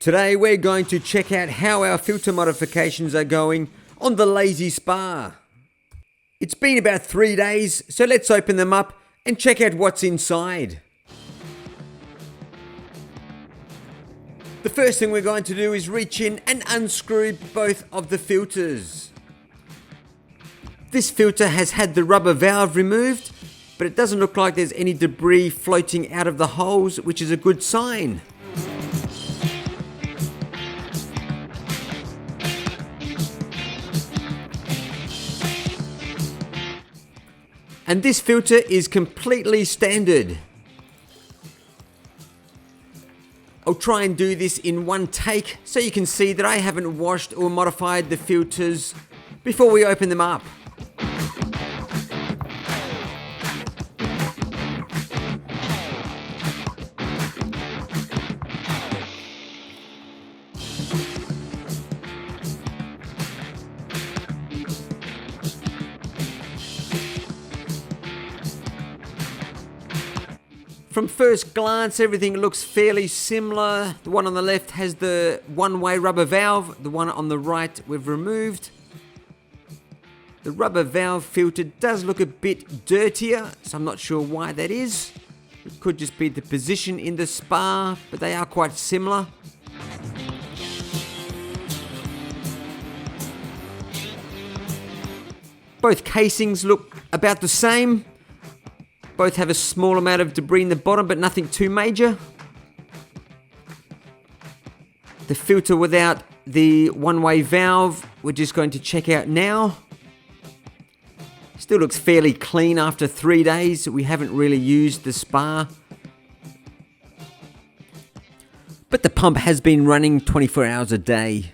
Today we're going to check out how our filter modifications are going on the Lazy Spa. It's been about 3 days, so let's open them up and check out what's inside. The first thing we're going to do is reach in and unscrew both of the filters. This filter has had the rubber valve removed, but it doesn't look like there's any debris floating out of the holes, which is a good sign. And this filter is completely standard. I'll try and do this in one take so you can see that I haven't washed or modified the filters before we open them up. From first glance, everything looks fairly similar. The one on the left has the one-way rubber valve. The one on the right we've removed. The rubber valve filter does look a bit dirtier, so I'm not sure why that is. It could just be the position in the spa, but they are quite similar. Both casings look about the same. Both have a small amount of debris in the bottom, but nothing too major. The filter without the one-way valve, we're just going to check out now. Still looks fairly clean after 3 days. We haven't really used the spa. But the pump has been running 24 hours a day.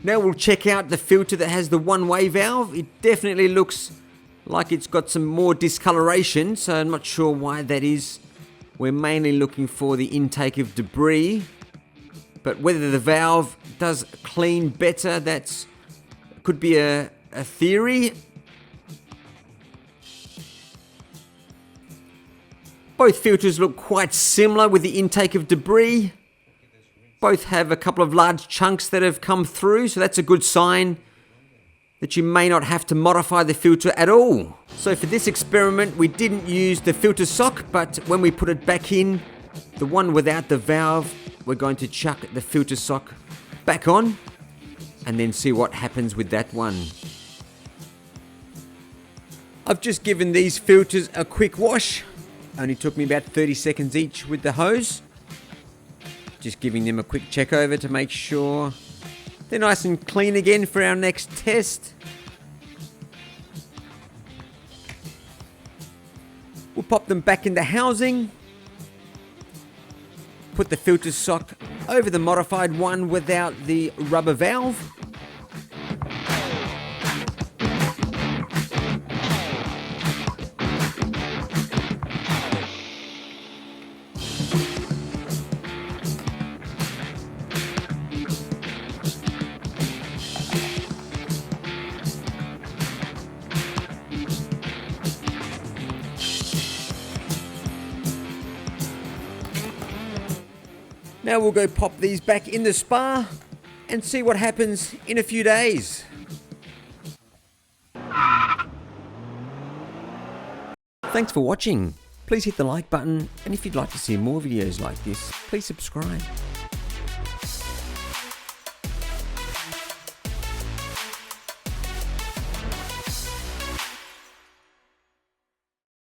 Now we'll check out the filter that has the one-way valve. It definitely looks like it's got some more discoloration, so I'm not sure why that is. We're mainly looking for the intake of debris, but whether the valve does clean better, that could be a theory. Both filters look quite similar with the intake of debris. Both have a couple of large chunks that have come through, so that's a good sign that you may not have to modify the filter at all. So for this experiment, we didn't use the filter sock, but when we put it back in, the one without the valve, we're going to chuck the filter sock back on and then see what happens with that one. I've just given these filters a quick wash. Only took me about 30 seconds each with the hose. Just giving them a quick check over to make sure they're nice and clean again for our next test. We'll pop them back in the housing. Put the filter sock over the modified one without the rubber valve. Now we'll go pop these back in the spa and see what happens in a few days. Thanks for watching. Please hit the like button, and if you'd like to see more videos like this, please subscribe.